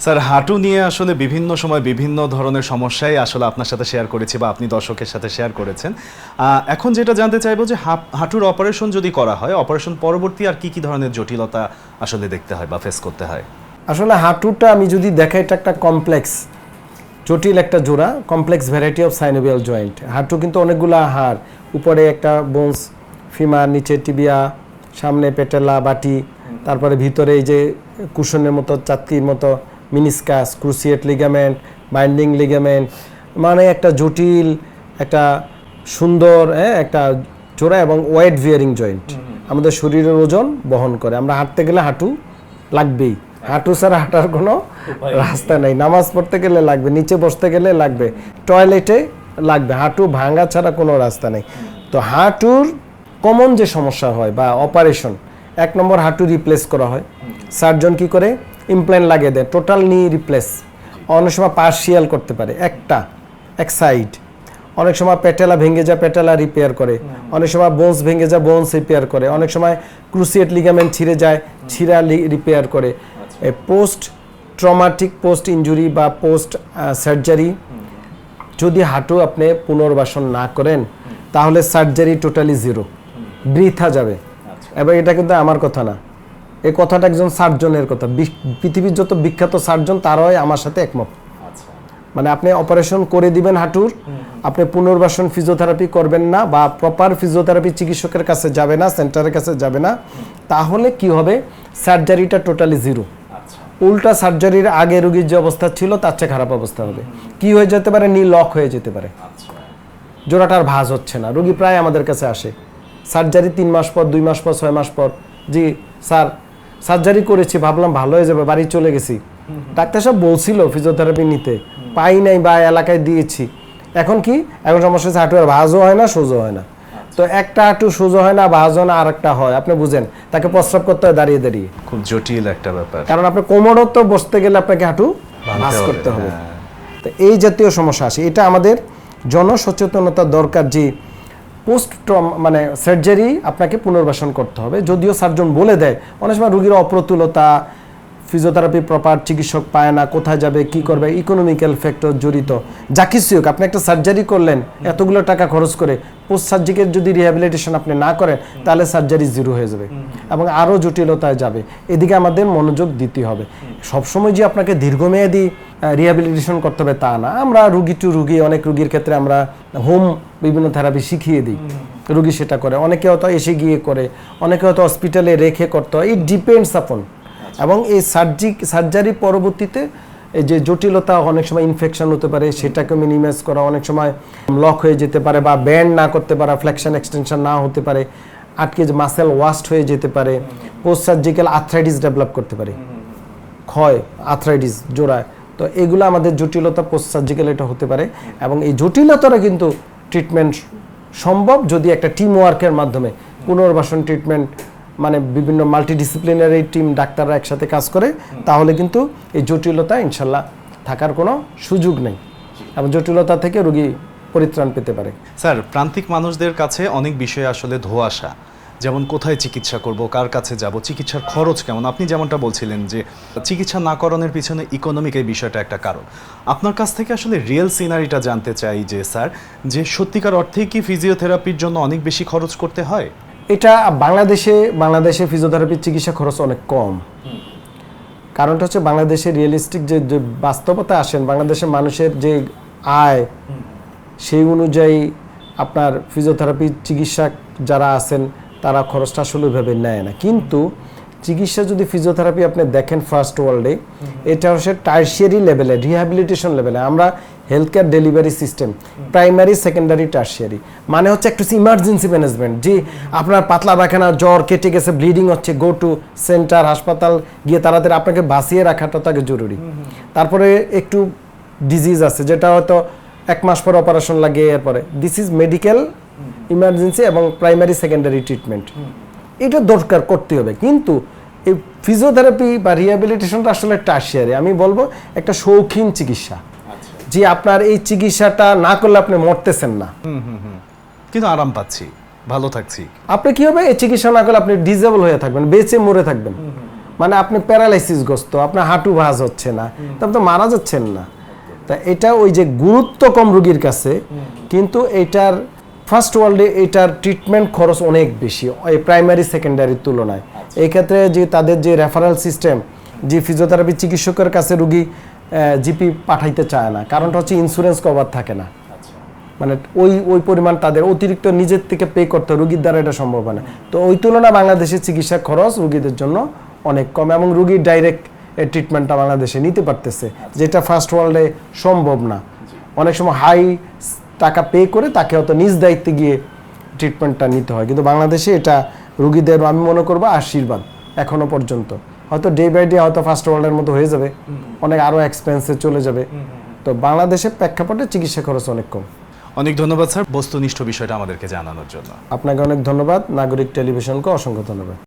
Sir, হাঁটু নিয়ে আসলে বিভিন্ন সময় বিভিন্ন ধরনের সমস্যাই আসলে আপনার সাথে শেয়ার করেছি বা আপনি দর্শকের সাথে শেয়ার করেছেন। এখন যেটা জানতে চাইবো যে হাঁটুর অপারেশন যদি করা হয়, অপারেশন পরবর্তী আর কি ধরনের জটিলতা আসলে দেখতে হয় বা ফেস করতে হয়? আসলে হাঁটুটা আমি যদি দেখাই, এটা একটা কমপ্লেক্স জটিল একটা জোড়া, complex variety of synovial joint. হাঁটু কিন্তু অনেকগুলা হাড়, উপরে একটা বোনস, ফিমার, নিচে টিবিয়া, সামনে পেটেলা, বাটি, তারপরে ভিতরে এই যে কুশনের মতো, চাতকির মতো meniscus, cruciate ligament, binding ligament, মানে একটা জটিল, একটা সুন্দর একটা জোড়া এবং ওয়েট ভিয়ারিং জয়েন্ট। আমাদের শরীরের ওজন বহন করে। আমরা হাঁটতে গেলে হাঁটু লাগবেই, হাঁটু ছাড়া হাঁটার কোনো রাস্তা নেই। নামাজ পড়তে গেলে লাগবে, নিচে বসতে গেলে লাগবে, টয়লেটে লাগবে, হাঁটু ভাঙা ছাড়া কোনো রাস্তা নেই। তো হাঁটুর কমন যে সমস্যা হয় বা অপারেশন, 1 নম্বর হাঁটু রিপ্লেস করা হয়। সার্জন কি করে? ইমপ্ল্যান্ট লাগিয়ে দেয়, টোটাল নি রিপ্লেস। অনেক সময় পার্শিয়াল করতে পারে, এক সাইড। অনেক সময় পেটেলা ভেঙে যায়, পেটেলা রিপেয়ার করে। অনেক সময় বোনস ভেঙে যায়, বোনস রিপেয়ার করে। অনেক সময় ক্রুসিয়েট লিগামেন্ট ছিঁড়ে যায়, ছিঁড়া রিপেয়ার করে। পোস্ট ট্রমাটিক পোস্ট ইনজুরি বা পোস্ট সার্জারি যদি হাঁটু আপনি পুনর্বাসন না করেন, তাহলে সার্জারি টোটালি জিরো, বৃথা যাবে। এবার এটা কিন্তু আমার কথা না, এই কথাটা একজন সার্জনের কথা। পৃথিবীর যত বিখ্যাত সার্জন তারাই আমার সাথে একমত। মানে আপনি অপারেশন করে দিবেন হাঁটুর, আপনি পুনর্বাসন ফিজিওথেরাপি করবেন না বা প্রপার ফিজিওথেরাপি চিকিৎসকের কাছে যাবে না, সেন্টারের কাছে যাবে না, তাহলে কি হবে? সার্জারিটা টোটালি জিরো। উল্টা সার্জারির আগে রোগীর যে অবস্থা ছিল তার চেয়ে খারাপ অবস্থা হবে। কি হয়ে যেতে পারে? নি লক হয়ে যেতে পারে, জোড়াটার ভাঁজ হচ্ছে না। রোগী প্রায় আমাদের কাছে আসে, সার্জারি 3 মাস পর, 2 মাস পর, 6 মাস পর, জি স্যার সার্জারি করেছি, ভাবলাম ভালো হয়ে যাবে, বাড়ি চলে গেছি, ডাক্তার সাহেব বলছিল ফিজিওথেরাপি নিতে, পাই নাই বা এলাকায় দিয়েছি। এখন কি? এখন সমস্যা হচ্ছে হাঁটু আর ভাঁজও হয় না, সোজো হয় না। তো একটা হাঁটু সোজো হয় না, ভাঁজ হয় না, আর একটা হয়, আপনি বুঝেন, তাকে প্রস্রাব করতে হয় দাঁড়িয়ে দাঁড়িয়ে। খুব জটিল একটা ব্যাপার, কারণ আপনি কোমরও তো বসতে গেলে আপনাকে হাঁটু ভাঁজ করতে হবে। তো এই জাতীয় সমস্যা আসে। এটা আমাদের জনসচেতনতা দরকার যে পোস্ট মানে সার্জারি আপনাকে পুনর্বাসন করতে হবে। যদিও সার্জন বলে দেয়, অনেক সময় রোগীর অপ্রতুলতা, ফিজিওথেরাপি প্রপার চিকিৎসক পায় না, কোথায় যাবে, কি করবে, ইকোনমিক্যাল ফ্যাক্টর জড়িত। যা কিছু হোক, আপনি একটা সার্জারি করলেন এতগুলো টাকা খরচ করে, পোস্ট সার্জিক্যাল যদি রিহ্যাবিলিটেশন আপনি না করেন, তাহলে সার্জারি জিরো হয়ে যাবে এবং আরও জটিলতায় যাবে। এদিকে আমাদের মনোযোগ দিতে হবে। সবসময় যে আপনাকে দীর্ঘমেয়াদী রিহ্যাবিলিটেশন করতে হবে তা না। আমরা রুগী টু রুগী, অনেক রুগীর ক্ষেত্রে আমরা হোম বিভিন্ন থেরাপি শিখিয়ে দিই, রুগী সেটা করে। অনেকে হয়তো এসে গিয়ে করে, অনেকে হয়তো হসপিটালে রেখে করতে হয়। It depends upon. এবং এই সার্জারি পরবর্তীতে এই যে জটিলতা, অনেক সময় ইনফেকশন হতে পারে, সেটাকে মিনিমাইজ করা, অনেক সময় লক হয়ে যেতে পারে বা ব্যান্ড না করতে পারে, ফ্লেকশন এক্সটেনশন না হতে পারে, আটকে যে মাসেল ওয়াস্ট হয়ে যেতে পারে, পোস্ট সার্জিক্যাল আর্থ্রাইটিস ডেভেলপ করতে পারে, ক্ষয়, আর্থ্রাইটিস জোড়ায়। তো এগুলো আমাদের জটিলতা, পোস্ট সার্জিক্যাল এটা হতে পারে। এবং এই জটিলতাটা কিন্তু ট্রিটমেন্ট সম্ভব যদি একটা টিম ওয়ার্কের মাধ্যমে পুনর্বাসন ট্রিটমেন্ট, মানে বিভিন্ন মাল্টিডিসিপ্লিনারি টিম, ডাক্তাররা একসাথে কাজ করে, তাহলে কিন্তু এই জটিলতা ইনশাল্লাহ থাকার কোনো সুযোগ নেই এবং জটিলতা থেকে রোগী পরিত্রাণ পেতে পারে। স্যার, প্রান্তিক মানুষদের কাছে অনেক বিষয় আসলে ধোঁয়াশা, যেমন কোথায় চিকিৎসা করব, কার কাছে যাব, চিকিৎসার খরচ কেমন। আপনি যেমনটা বলছিলেন যে চিকিৎসা না করানোর পিছনে ইকোনমিক এই বিষয়টা একটা কারণ। আপনার কাছ থেকে আসলে রিয়েল সিনারিটা জানতে চাই যে স্যার, যে সত্যিকার অর্থেই কি ফিজিওথেরাপির জন্য অনেক বেশি খরচ করতে হয়? এটা বাংলাদেশে ফিজিওথেরাপির চিকিৎসা খরচ অনেক কম। কারণটা হচ্ছে বাংলাদেশে রিয়েলিস্টিক যে বাস্তবতা আসেন, বাংলাদেশের মানুষের যে আয়, সেই অনুযায়ী আপনার ফিজিওথেরাপি চিকিৎসা যারা আছেন তারা খরচটা আসলে ওইভাবে নেয় না। কিন্তু চিকিৎসা যদি ফিজিওথেরাপি আপনি দেখেন ফার্স্ট ওয়ার্ল্ডে, এটা হচ্ছে টার্সিয়ারি লেভেলে, রিহ্যাবিলিটেশন লেভেলে। আমরা health care delivery system primary, secondary, tertiary, মানে হচ্ছে একটু ইমার্জেন্সি ম্যানেজমেন্ট। যে আপনার পাতলা পায়খানা, জ্বর, কেটে গেছে, ব্লিডিং হচ্ছে, গো টু সেন্টার, হাসপাতাল গিয়ে তাড়াতাড়ি আপনাকে বাঁচিয়ে রাখাটা তাকে জরুরি। তারপরে একটু ডিজিজ আছে যেটা হয়তো 1 মাস পর অপারেশন লাগে, এরপরে দিস ইজ মেডিকেল ইমার্জেন্সি এবং প্রাইমারি সেকেন্ডারি ট্রিটমেন্ট, এটা দরকার করতে হবে। কিন্তু এই ফিজিওথেরাপি বা রিহ্যাবিলিটেশনটা আসলে টার্সিয়ারি, আমি বলবো একটা শৌখিন চিকিৎসা। যে আপনার এই চিকিৎসাটা না করলে আপনি মরতেছেন না, কিন্তু আরাম পাচ্ছি, ভালো থাকছি। আপনি কি হবে, এই চিকিৎসা না করলে আপনি ডিজেবল হয়ে থাকবেন, বেঁচে মরে থাকবেন। মানে আপনি প্যারালাইসিসগ্রস্ত, আপনার হাঁটু ভাঁজ হচ্ছে না, তবে তো মারা যাচ্ছেন না। তা এটা ওই যে গুরুত্ব কম রোগীর কাছে, কিন্তু এটার ফার্স্ট ওয়ার্ল্ডে এটার ট্রিটমেন্ট খরচ অনেক বেশি এই প্রাইমারি সেকেন্ডারির তুলনায়। এই ক্ষেত্রে যে তাদের যে রেফারেল সিস্টেম, যে ফিজিওথেরাপি চিকিৎসকের কাছে রোগী জিপি পাঠাইতে চায় না, কারণটা হচ্ছে ইন্স্যুরেন্স কভার থাকে না। মানে ওই পরিমাণ তাদের অতিরিক্ত নিজের থেকে পে করতে, রোগীর দ্বারা এটা সম্ভব হয় না। তো ওই তুলনায় বাংলাদেশের চিকিৎসা খরচ রোগীদের জন্য অনেক কম, এবং রোগীর ডাইরেক্ট ট্রিটমেন্টটা বাংলাদেশে নিতে পারতেছে, যেটা ফার্স্ট ওয়ার্ল্ডে সম্ভব না। অনেক সময় হাই টাকা পে করে তাকে হয়তো নিজ দায়িত্বে গিয়ে ট্রিটমেন্টটা নিতে হয়, কিন্তু বাংলাদেশে এটা রোগীদের আমি মনে করবো আশীর্বাদ এখনো পর্যন্ত। হয়তো ডে বাই ডে হয়তো ফার্স্ট ওয়ার্ল্ডের মতো হয়ে যাবে, অনেক আরও এক্সপেন্সে চলে যাবে। তো বাংলাদেশের প্রেক্ষাপটে চিকিৎসা খরচ অনেক কম। অনেক ধন্যবাদ স্যার বস্তুনিষ্ঠ বিষয়টা আমাদেরকে জানানোর জন্য। আপনাকে অনেক ধন্যবাদ, নাগরিক টেলিভিশনকে অসংখ্য ধন্যবাদ।